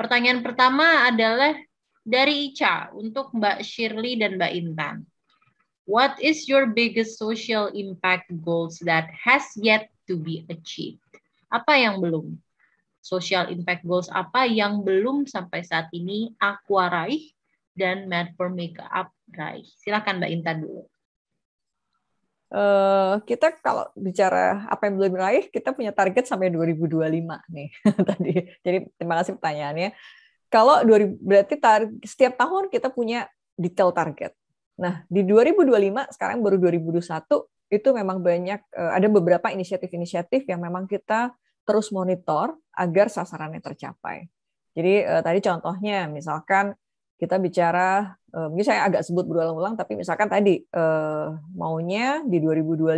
Pertanyaan pertama adalah dari Ica untuk Mbak Shirley dan Mbak Intan. What is your biggest social impact goals that has yet to be achieved? Apa yang belum? Social impact goals apa yang belum sampai saat ini Aqua raih dan Mad for Makeup raih? Silakan Mbak Intan dulu. Kita kalau bicara apa yang belum diraih, kita punya target sampai 2025 nih tadi. Jadi terima kasih pertanyaannya. Kalau berarti setiap tahun kita punya detail target. Nah, di 2025 sekarang baru 2021 itu memang banyak ada beberapa inisiatif-inisiatif yang memang kita terus monitor agar sasarannya tercapai. Jadi tadi contohnya misalkan kita bicara, mungkin saya agak sebut berulang-ulang, tapi misalkan tadi maunya di 2025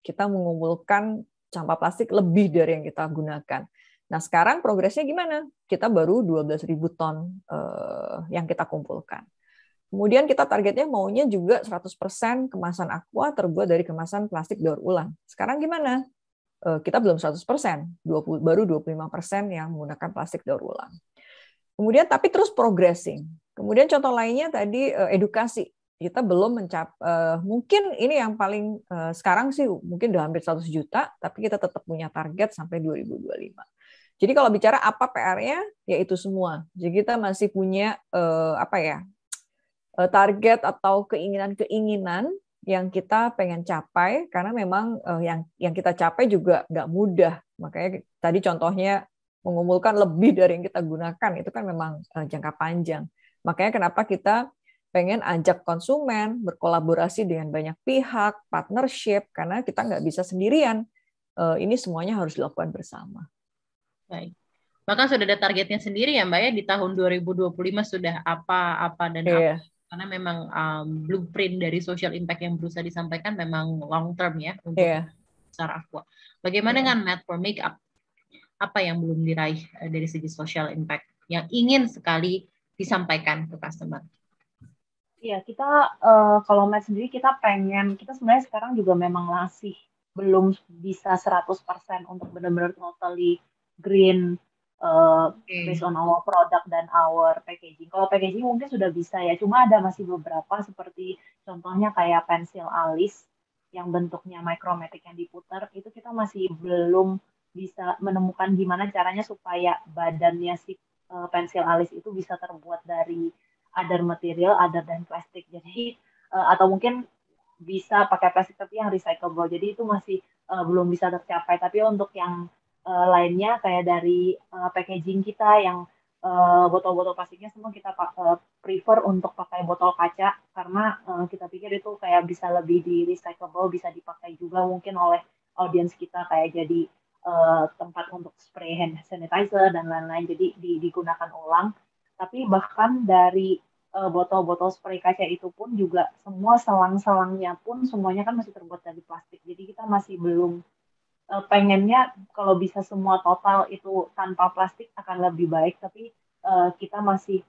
kita mengumpulkan sampah plastik lebih dari yang kita gunakan. Nah sekarang progresnya gimana? Kita baru 12.000 ton yang kita kumpulkan. Kemudian kita targetnya maunya juga 100% kemasan Aqua terbuat dari kemasan plastik daur ulang. Sekarang gimana? Kita belum 100%, baru 25% yang menggunakan plastik daur ulang. Kemudian tapi terus progressing. Kemudian contoh lainnya tadi edukasi. Kita belum mencapai, mungkin ini yang paling sekarang sih mungkin udah hampir 100 juta, tapi kita tetap punya target sampai 2025. Jadi kalau bicara apa PR-nya, ya itu semua. Jadi kita masih punya target atau keinginan-keinginan yang kita pengen capai, karena memang yang kita capai juga nggak mudah. Makanya tadi contohnya mengumpulkan lebih dari yang kita gunakan, itu kan memang jangka panjang. Makanya kenapa kita pengen ajak konsumen, berkolaborasi dengan banyak pihak, partnership, karena kita nggak bisa sendirian. Ini semuanya harus dilakukan bersama. Baik. Bahkan sudah ada targetnya sendiri ya Mbak ya, di tahun 2025 sudah apa dan apa. Karena memang blueprint dari social impact yang berusaha disampaikan memang long term ya untuk besar Aqua. Bagaimana dengan Mad for Makeup? Apa yang belum diraih dari segi social impact yang ingin sekali disampaikan ke customer? Iya, kita kalau Mad sendiri kita sebenarnya sekarang juga memang masih belum bisa 100% untuk benar-benar totally green based on our product dan our packaging. Kalau packaging mungkin sudah bisa ya, cuma ada masih beberapa seperti contohnya kayak pensil alis yang bentuknya micromatic yang diputar, itu kita masih belum bisa menemukan gimana caranya supaya badannya si pensil alis itu bisa terbuat dari other material other than plastik. Jadi atau mungkin bisa pakai plastik tapi yang recyclable. Jadi itu masih belum bisa tercapai. Tapi untuk yang lainnya kayak dari packaging kita yang botol-botol plastiknya semua kita prefer untuk pakai botol kaca karena kita pikir itu kayak bisa lebih di recyclable, bisa dipakai juga mungkin oleh audiens kita kayak jadi tempat untuk spray hand sanitizer dan lain-lain. Jadi digunakan ulang. Tapi bahkan dari botol-botol spray kaca itu pun juga semua selang-selangnya pun semuanya kan masih terbuat dari plastik. Jadi kita masih belum pengennya kalau bisa semua total itu tanpa plastik akan lebih baik. Tapi kita masih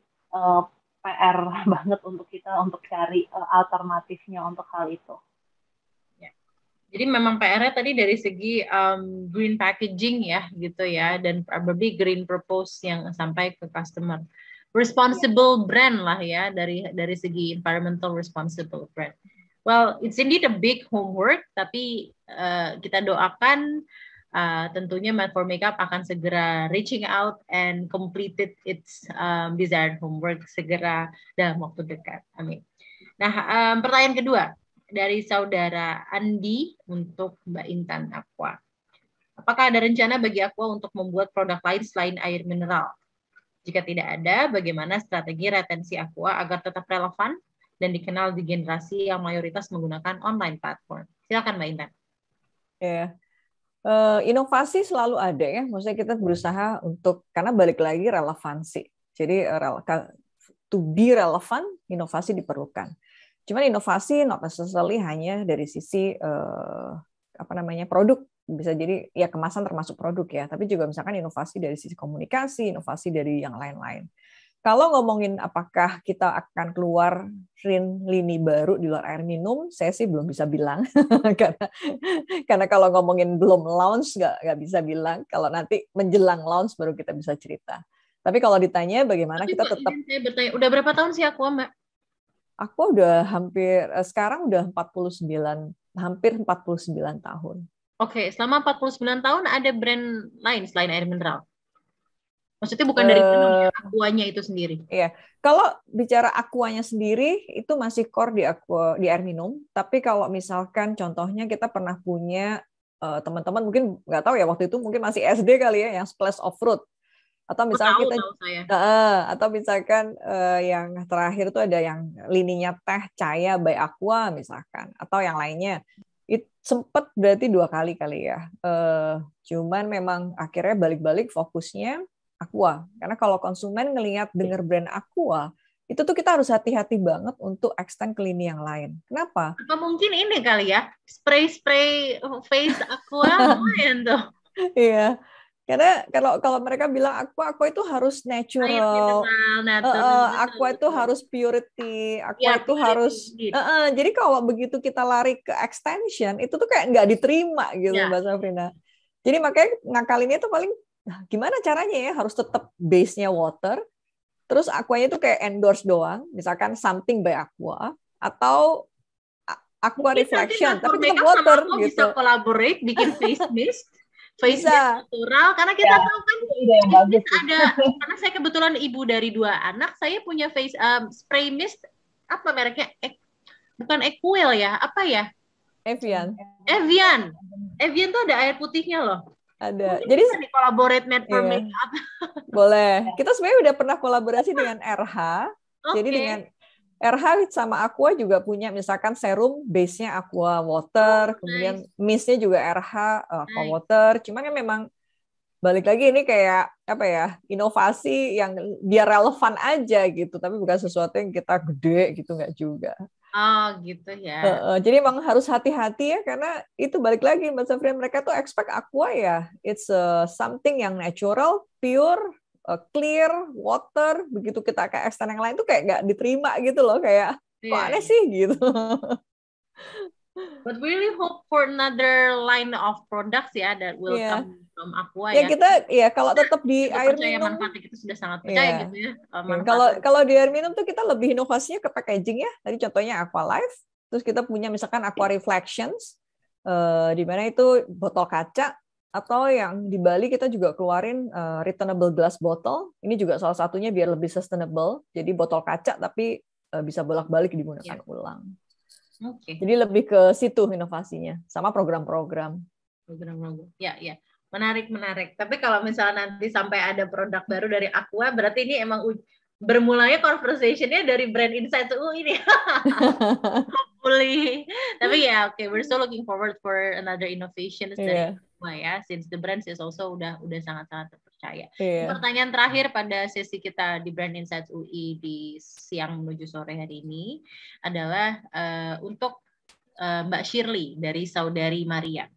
PR banget untuk kita untuk cari alternatifnya untuk hal itu. Jadi memang PR-nya tadi dari segi green packaging ya gitu ya, dan probably green purpose yang sampai ke customer. Responsible brand lah ya, dari segi environmental responsible brand. Well, it's indeed a big homework, tapi kita doakan tentunya Mad for Makeup akan segera reaching out and completed its desired homework segera dalam waktu dekat. Amin. Nah, pertanyaan kedua dari saudara Andi untuk Mbak Intan Aqua. Apakah ada rencana bagi Aqua untuk membuat produk lain selain air mineral? Jika tidak ada, bagaimana strategi retensi Aqua agar tetap relevan dan dikenal di generasi yang mayoritas menggunakan online platform? Silakan Mbak Intan. Inovasi selalu ada ya, maksudnya kita berusaha untuk, karena balik lagi relevansi. Jadi to be relevant, inovasi diperlukan. Cuman inovasi not necessarily hanya dari sisi produk, bisa jadi ya kemasan termasuk produk ya, tapi juga misalkan inovasi dari sisi komunikasi, inovasi dari yang lain-lain. Kalau ngomongin apakah kita akan keluar lini baru di luar air minum, saya sih belum bisa bilang karena kalau ngomongin belum launch nggak bisa bilang. Kalau nanti menjelang launch baru kita bisa cerita. Tapi kalau ditanya bagaimana, Tapi kita Mbak, tetap. izin saya bertanya, udah berapa tahun sih Aqua, Mbak? Aku udah sekarang udah 49, hampir 49 tahun. Oke, selama 49 tahun ada brand lain selain air mineral? Maksudnya bukan dari minum ya, Aquanya itu sendiri. Iya, kalau bicara Aquanya sendiri itu masih core di air minum. Tapi kalau misalkan contohnya kita pernah punya teman-teman mungkin nggak tahu ya waktu itu mungkin masih SD kali ya yang splash of fruit. Atau misalkan Tahu kita saya. atau misalkan yang terakhir itu ada yang lininya teh Caya by Aqua misalkan atau yang lainnya. Itu sempat berarti 2 kali ya. Cuman memang akhirnya balik-balik fokusnya Aqua. Karena kalau konsumen ngelihat denger brand Aqua, itu tuh kita harus hati-hati banget untuk extend ke lini yang lain. Kenapa? Apa mungkin ini kali ya, spray face Aqua lumayan tuh. Iya. Karena kalau mereka bilang Aqua itu harus natural. Aqua itu harus purity. Aqua itu harus. Jadi kalau begitu kita lari ke extension, itu tuh kayak nggak diterima gitu, Mbak Safrina. Jadi makanya ngakalinnya tuh paling gimana caranya ya, harus tetap base-nya water, terus Aquanya itu kayak endorse doang, misalkan something by Aqua, atau Aqua mungkin reflection, tapi tetap water sama gitu. Bisa collaborate, bikin face mist, face mist natural, karena kita tahu kan yang bagus ada, karena saya kebetulan ibu dari 2 anak, saya punya face spray mist, apa mereknya? Bukan Equil ya, apa ya? Evian tuh ada air putihnya loh. Ada. Mungkin jadi bisa collaborate for makeup. Boleh. Kita sebenarnya udah pernah kolaborasi dengan RH. Jadi dengan RH sama Aqua juga punya misalkan serum base-nya Aqua Water, kemudian mist-nya juga RH Aqua Water. Cuman kan memang balik lagi ini kayak apa ya, inovasi yang biar relevan aja gitu, tapi bukan sesuatu yang kita gede gitu, nggak juga. Oh gitu ya. Jadi emang harus hati-hati ya, karena itu balik lagi Mbak Safrina, mereka tuh expect Aqua ya, it's something yang natural, pure, clear, water. Begitu kita kayak extend yang lain tuh kayak nggak diterima gitu loh, kayak kok aneh sih gitu. But we really hope for another line of products ya that will come from Aqua ya. Kita kalau tetap di air minum, manfaatnya kita sudah sangat percaya gitu ya. Kalau di air minum tuh kita lebih inovasinya ke packaging ya. Tadi contohnya Aqua Life, terus kita punya misalkan Aqua Reflections, di mana itu botol kaca, atau yang di Bali kita juga keluarin returnable glass bottle. Ini juga salah satunya biar lebih sustainable. Jadi botol kaca tapi bisa bolak-balik digunakan ulang. Jadi lebih ke situ inovasinya, sama program-program. Ya. Menarik. Tapi kalau misalnya nanti sampai ada produk baru dari Aqua, berarti ini emang bermulanya conversation-nya dari brand Insights ini. Hopefully. Tapi ya, we're so looking forward for another innovation dari Aqua ya, since the brand is also udah sangat-sangat terpercaya. Pertanyaan terakhir pada sesi kita di Brand Insights UI di siang menuju sore hari ini adalah untuk Mbak Shirley dari Saudari Maria.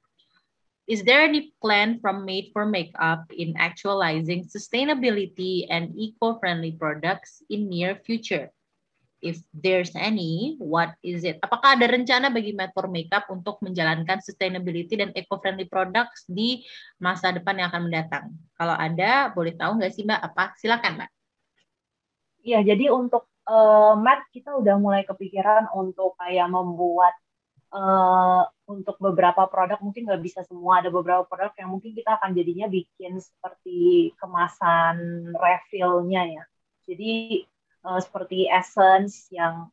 Is there any plan from Made for Makeup in actualizing sustainability and eco-friendly products in near future? If there's any, what is it? Apakah ada rencana bagi Made for Makeup untuk menjalankan sustainability dan eco-friendly products di masa depan yang akan mendatang? Kalau ada, boleh tahu nggak sih Mbak? Apa? Silakan Mbak. Iya, jadi untuk Made kita udah mulai kepikiran untuk kayak membuat untuk beberapa produk, mungkin nggak bisa semua, ada beberapa produk yang mungkin kita akan jadinya bikin seperti kemasan refill-nya ya. Jadi seperti essence yang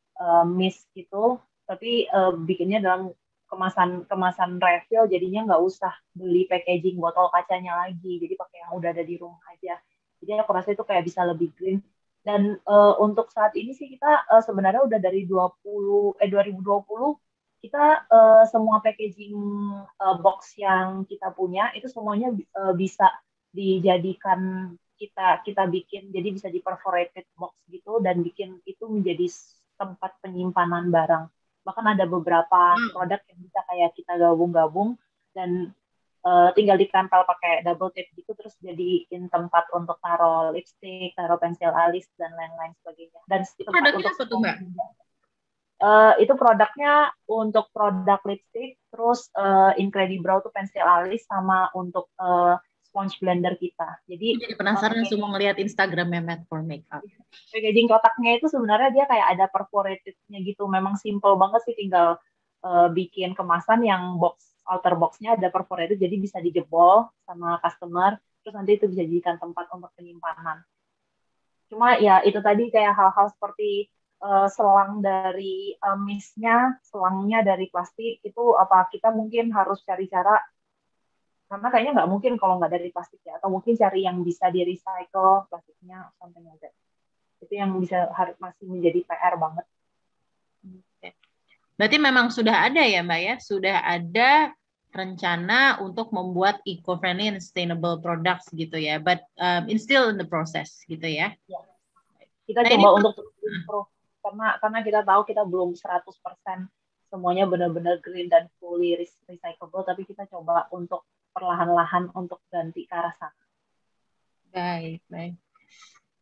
mist gitu, tapi bikinnya dalam kemasan refill, jadinya nggak usah beli packaging botol kacanya lagi, jadi pakai yang udah ada di rumah aja. Jadi aku rasa itu kayak bisa lebih green. Dan untuk saat ini sih kita sebenarnya udah dari 2020 kita semua packaging box yang kita punya itu semuanya bisa dijadikan kita bikin, jadi bisa di perforated box gitu dan bikin itu menjadi tempat penyimpanan barang. Bahkan ada beberapa produk yang bisa kayak kita gabung-gabung dan tinggal ditempel pakai double tape gitu, terus jadiin tempat untuk taruh lipstick, taruh pensil alis dan lain-lain sebagainya. Dan itu produknya apa tuh Mbak? Itu produknya untuk produk lipstick, terus Incredibrow tuh pensil alis, sama untuk sponge blender kita. Jadi Jadi penasaran semua ngelihat Instagramnya Made for Makeup. packaging kotaknya itu sebenarnya dia kayak ada perforated-nya gitu. Memang simple banget sih, tinggal bikin kemasan yang outer box-nya ada perforated, jadi bisa dijebol sama customer, terus nanti itu bisa dijadikan tempat untuk penyimpanan. Cuma ya itu tadi kayak hal-hal seperti selang dari misnya, selangnya dari plastik, itu apa kita mungkin harus cari cara, karena kayaknya nggak mungkin kalau nggak dari plastik ya, atau mungkin cari yang bisa di recycle plastiknya, something like that. Itu yang bisa masih menjadi PR banget. Berarti memang sudah ada ya Mbak ya, sudah ada rencana untuk membuat eco-friendly and sustainable products gitu ya, but it's still in the process gitu ya. Ya. Kita coba untuk improve, karena kita tahu kita belum 100% semuanya benar-benar green dan fully recyclable, tapi kita coba untuk perlahan-lahan untuk ganti ke arah sana. Baik, baik.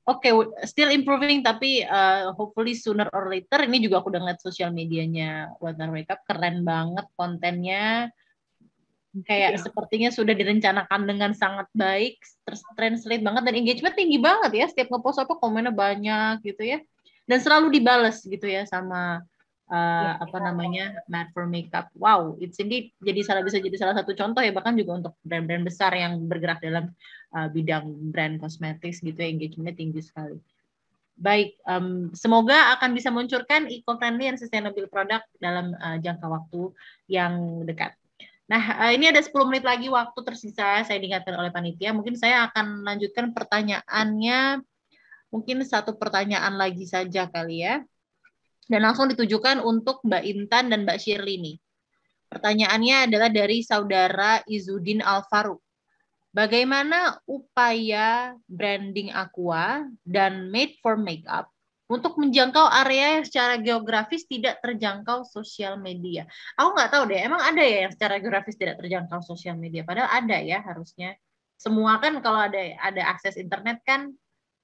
Oke, still improving, tapi hopefully sooner or later. Ini juga aku udah ngeliat sosial medianya Water Makeup, keren banget kontennya. Kayak sepertinya sudah direncanakan dengan sangat baik, translate banget, dan engagement tinggi banget ya. Setiap ngepost apa komennya banyak gitu ya. Dan selalu dibales gitu ya sama apa namanya Made for Makeup. Wow, it's indeed bisa jadi salah satu contoh ya, bahkan juga untuk brand-brand besar yang bergerak dalam bidang brand cosmetics gitu ya, engagementnya tinggi sekali. Baik, semoga akan bisa meluncurkan eco-friendly and sustainable product dalam jangka waktu yang dekat. Nah, ini ada 10 menit lagi waktu tersisa, saya diingatkan oleh panitia. Mungkin saya akan lanjutkan pertanyaannya, mungkin satu pertanyaan lagi saja kali ya. Dan langsung ditujukan untuk Mbak Intan dan Mbak Shirley nih. Pertanyaannya adalah dari saudara Izudin Alfaru. Bagaimana upaya branding Aqua dan Made for Makeup untuk menjangkau area yang secara geografis tidak terjangkau sosial media? Aku nggak tahu deh, emang ada ya yang secara geografis tidak terjangkau sosial media? Padahal ada ya harusnya. Semua kan kalau ada akses internet kan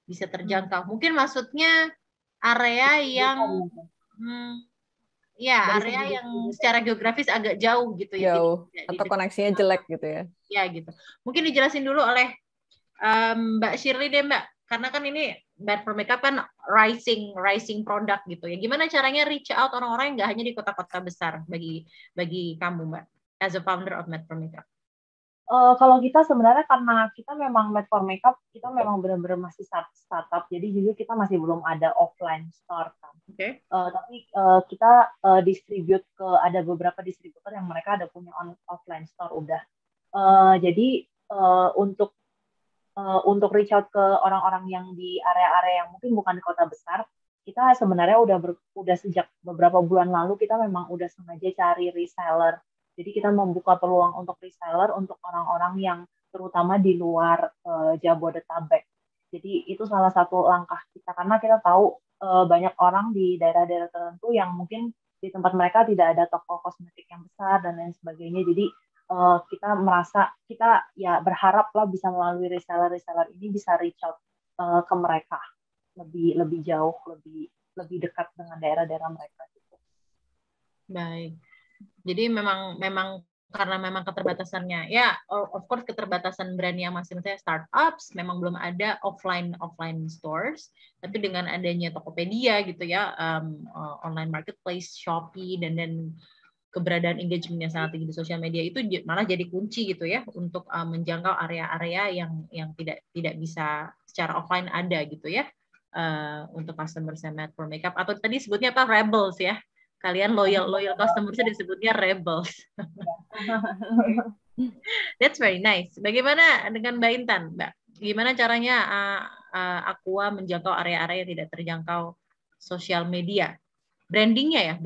bisa terjangkau. Mungkin maksudnya area yang ya area yang secara geografis agak jauh gitu ya. Jauh atau koneksinya jelek gitu ya. Ya gitu. Mungkin dijelasin dulu oleh Mbak Shirley deh Mbak. Karena kan ini Made for Makeup kan rising product gitu ya. Gimana caranya reach out orang-orang yang nggak hanya di kota-kota besar bagi kamu Mbak as a founder of Made for Makeup? Kalau kita sebenarnya karena kita memang Made for Makeup, kita memang benar-benar masih startup, jadi jujur kita masih belum ada offline store kan. Okay. Tapi kita distribute ke ada beberapa distributor yang mereka ada punya offline store udah. Jadi untuk reach out ke orang-orang yang di area-area yang mungkin bukan di kota besar, kita sebenarnya udah sejak beberapa bulan lalu kita memang udah sengaja cari reseller. Jadi kita membuka peluang untuk reseller untuk orang-orang yang terutama di luar Jabodetabek. Jadi itu salah satu langkah kita, karena kita tahu banyak orang di daerah-daerah tertentu yang mungkin di tempat mereka tidak ada toko kosmetik yang besar dan lain sebagainya. Jadi kita merasa kita ya berharap lah bisa melalui reseller ini bisa reach out ke mereka lebih jauh, lebih dekat dengan daerah-daerah mereka gitu. Baik. Jadi memang karena memang keterbatasannya ya, of course keterbatasan brand yang masih misalnya startups memang belum ada offline stores, tapi dengan adanya Tokopedia gitu ya, online marketplace, Shopee dan keberadaan engagement yang sangat tinggi di sosial media itu malah jadi kunci gitu ya untuk menjangkau area-area yang tidak bisa secara offline ada gitu ya, untuk customer Made for Makeup, atau tadi sebutnya apa, rebels ya. Kalian loyal customer-nya disebutnya rebels. That's very nice. Bagaimana dengan Mbak Intan, Mbak? Gimana caranya Aqua menjangkau area-area yang tidak terjangkau sosial media? Brandingnya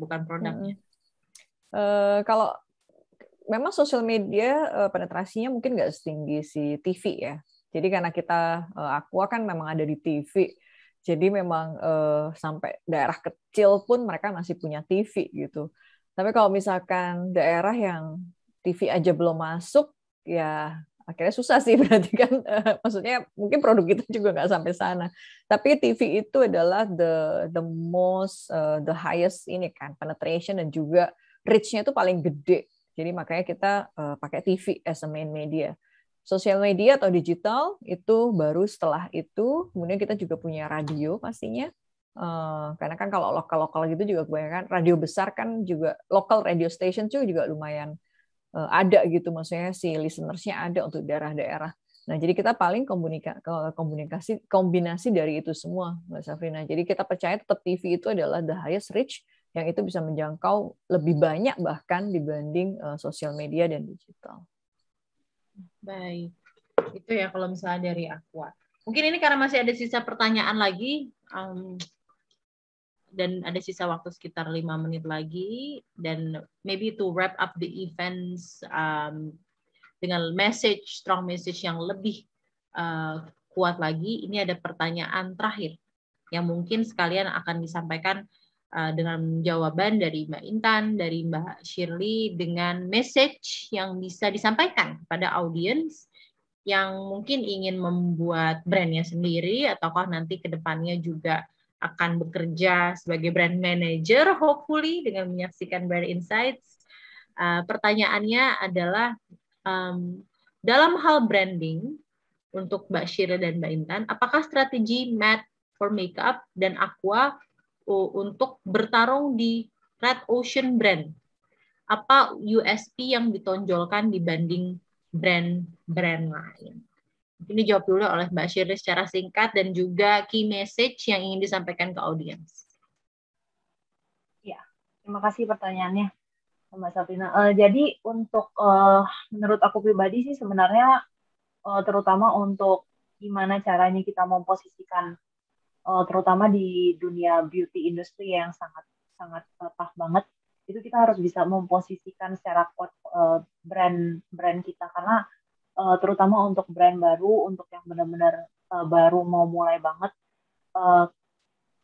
bukan produknya. Kalau memang sosial media penetrasinya mungkin nggak setinggi si TV ya. Jadi karena kita Aqua kan memang ada di TV. Jadi memang sampai daerah kecil pun mereka masih punya TV gitu. Tapi kalau misalkan daerah yang TV aja belum masuk, ya akhirnya susah sih berarti kan. Maksudnya mungkin produk kita juga nggak sampai sana. Tapi TV itu adalah the most the highest ini kan penetration dan juga reach-nya itu paling gede. Jadi makanya kita pakai TV as a main media. Sosial media atau digital itu baru setelah itu, kemudian kita juga punya radio pastinya. Karena kan kalau lokal-lokal gitu juga kebanyakan radio besar kan juga local radio station juga lumayan ada gitu, maksudnya si listenersnya ada untuk daerah-daerah. Nah, jadi kita paling kombinasi dari itu semua, Mbak Safrina. Jadi kita percaya tetap TV itu adalah the highest reach, yang itu bisa menjangkau lebih banyak bahkan dibanding sosial media dan digital. Baik, itu ya kalau misalnya dari Aqua. Mungkin ini karena masih ada sisa pertanyaan lagi, dan ada sisa waktu sekitar 5 menit lagi, dan maybe to wrap up the events dengan strong message yang lebih kuat lagi, ini ada pertanyaan terakhir yang mungkin sekalian akan disampaikan dengan jawaban dari Mbak Intan, dari Mbak Shirley, dengan message yang bisa disampaikan pada audiens yang mungkin ingin membuat brandnya sendiri, ataukah nanti ke depannya juga akan bekerja sebagai brand manager, hopefully, dengan menyaksikan Brand Insights. Pertanyaannya adalah, dalam hal branding, untuk Mbak Shirley dan Mbak Intan, apakah strategi Matte for Makeup dan Aqua untuk bertarung di Red Ocean brand? Apa USP yang ditonjolkan dibanding brand-brand lain? Ini jawab dulu oleh Mbak Shirley secara singkat dan juga key message yang ingin disampaikan ke audiens. Ya, terima kasih pertanyaannya, Mbak Safrina. Jadi untuk menurut aku pribadi sih sebenarnya terutama untuk gimana caranya kita memposisikan terutama di dunia beauty industry yang sangat tough banget, itu kita harus bisa memposisikan secara kuat brand kita, karena terutama untuk brand baru, untuk yang benar-benar baru mau mulai banget,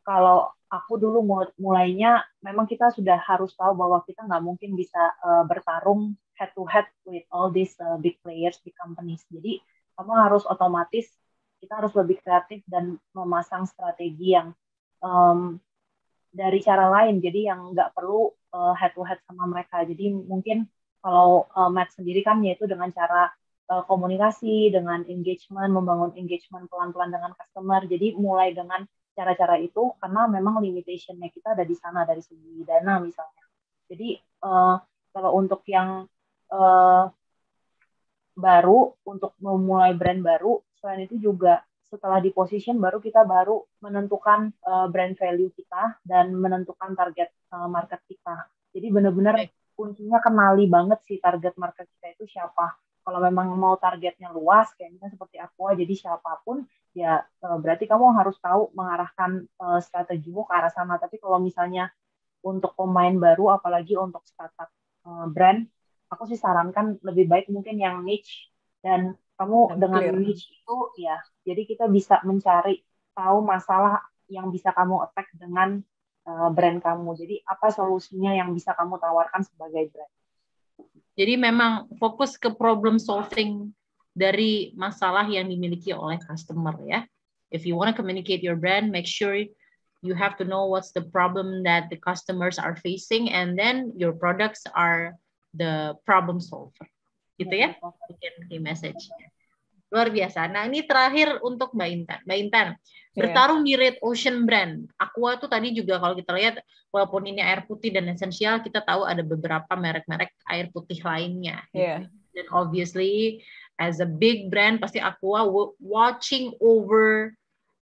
kalau aku dulu mulainya memang kita sudah harus tahu bahwa kita nggak mungkin bisa bertarung head to head with all these big players, big companies. Jadi kamu harus otomatis, kita harus lebih kreatif dan memasang strategi yang dari cara lain, jadi yang nggak perlu head to head sama mereka. Jadi mungkin kalau Matte sendiri kan yaitu dengan cara komunikasi, dengan engagement, membangun engagement pelan-pelan dengan customer. Jadi mulai dengan cara-cara itu, karena memang limitation-nya kita ada di sana dari segi dana misalnya. Jadi kalau untuk yang baru, untuk memulai brand baru, selain itu juga setelah di position baru kita baru menentukan brand value kita dan menentukan target market kita. Jadi benar-benar kuncinya kenali banget sih target market kita itu siapa. Kalau memang mau targetnya luas, kayaknya seperti Aqua, jadi siapapun, ya berarti kamu harus tahu mengarahkan strategimu ke arah sana. Tapi kalau misalnya untuk pemain baru, apalagi untuk startup brand, aku sih sarankan lebih baik mungkin yang niche, dan kamu dengan niche itu ya, jadi kita bisa mencari tahu masalah yang bisa kamu attack dengan brand kamu. Jadi apa solusinya yang bisa kamu tawarkan sebagai brand. Jadi memang fokus ke problem solving dari masalah yang dimiliki oleh customer ya. If you want to communicate your brand, make sure you have to know what's the problem that the customers are facing, and then your products are the problem solver. Gitu ya? Bikin key message. Luar biasa. Nah, ini terakhir untuk Mbak Intan. Mbak Intan, bertarung di Red Ocean brand. Aqua tuh tadi juga kalau kita lihat, walaupun ini air putih dan esensial, kita tahu ada beberapa merek-merek air putih lainnya. Gitu. Dan obviously, as a big brand, pasti Aqua watching over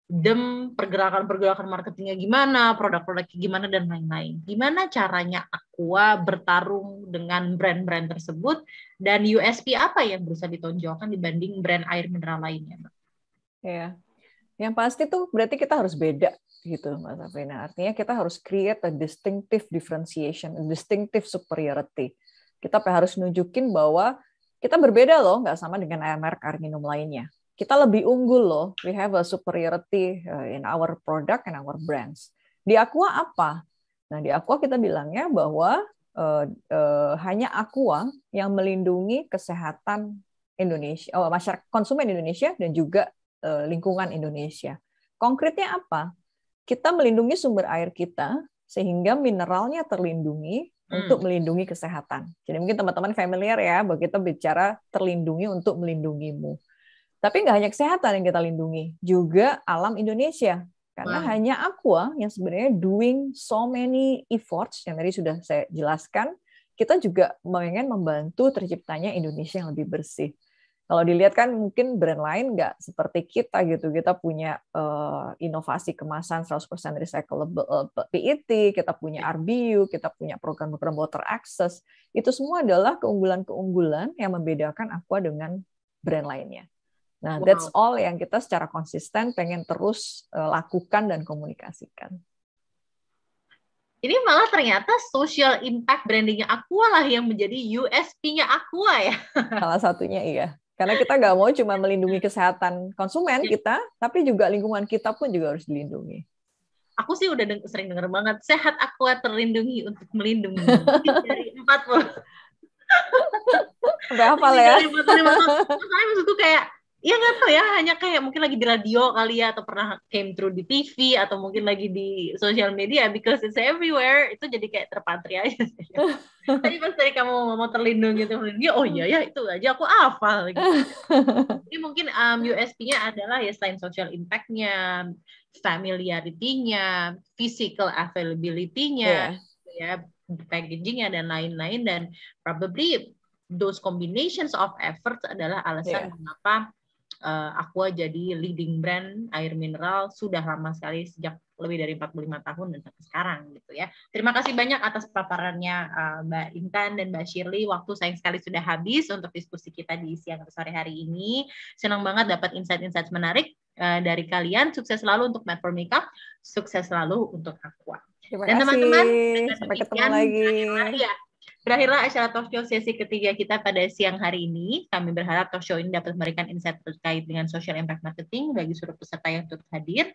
them, pergerakan-pergerakan marketingnya gimana, produk-produknya gimana, dan lain-lain. Gimana caranya Aqua bertarung dengan brand-brand tersebut, dan USP apa yang berusaha ditonjolkan dibanding brand air mineral lainnya, Mbak? Ya, yang pasti tuh berarti kita harus beda gitu, Mbak Safrina. Artinya kita harus create a distinctive differentiation, a distinctive superiority. Kita harus nunjukin bahwa kita berbeda loh, nggak sama dengan merek air minum lainnya. Kita lebih unggul loh, we have a superiority in our product and our brands. Di Aqua apa? Nah, di Aqua kita bilangnya bahwa hanya Aqua yang melindungi kesehatan Indonesia, masyarakat konsumen Indonesia dan juga lingkungan Indonesia. Konkretnya apa? Kita melindungi sumber air kita sehingga mineralnya terlindungi untuk melindungi kesehatan. Jadi mungkin teman-teman familiar ya, bahwa kita bicara terlindungi untuk melindungimu. Tapi nggak hanya kesehatan yang kita lindungi, juga alam Indonesia. Karena hanya Aqua yang sebenarnya doing so many efforts, yang tadi sudah saya jelaskan, kita juga pengen membantu terciptanya Indonesia yang lebih bersih. Kalau dilihat kan mungkin brand lain nggak seperti kita gitu. Kita punya inovasi kemasan 100% recyclable PET, kita punya RBU, kita punya program-program water access. Itu semua adalah keunggulan-keunggulan yang membedakan Aqua dengan brand lainnya. Nah, that's all yang kita secara konsisten pengen terus lakukan dan komunikasikan. Ini malah ternyata social impact brandingnya Aqua lah yang menjadi USP-nya Aqua ya. Salah satunya iya. Karena kita nggak mau cuma melindungi kesehatan konsumen kita, tapi juga lingkungan kita pun juga harus dilindungi. Aku sih udah sering denger banget, sehat Aqua terlindungi untuk melindungi. Dari 40. Sampai hafal ya? Makanya maksudku kayak, ya nggak tahu ya, hanya kayak mungkin lagi di radio kali ya, atau pernah came through di TV, atau mungkin lagi di social media, because it's everywhere, itu jadi kayak terpatri aja. Tadi pas dari kamu mau terlindungi, oh iya ya, itu aja aku hafal. Gitu. Jadi mungkin USP-nya adalah ya selain social impact-nya, familiarity-nya, physical availability-nya, ya packaging-nya, dan lain-lain, dan probably those combinations of efforts adalah alasan mengapa Aqua jadi leading brand air mineral sudah lama sekali, sejak lebih dari 45 tahun dan sampai sekarang gitu ya. Terima kasih banyak atas paparannya Mbak Intan dan Mbak Shirley. Waktu sayang sekali sudah habis untuk diskusi kita di siang atau sore hari ini. Senang banget dapat insight-insight menarik dari kalian. Sukses selalu untuk Mad for Makeup, sukses selalu untuk Aqua. Dan teman-teman, sampai ketemu lagi. Berakhirlah acara talk show sesi ketiga kita pada siang hari ini. Kami berharap talk show ini dapat memberikan insight terkait dengan social impact marketing bagi seluruh peserta yang turut hadir.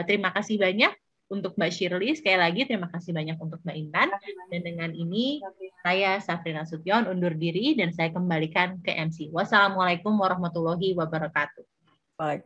Terima kasih banyak untuk Mbak Shirley. Sekali lagi terima kasih banyak untuk Mbak Intan. Dan dengan ini saya Safrina Sution undur diri dan saya kembalikan ke MC. Wassalamualaikum warahmatullahi wabarakatuh. Baik.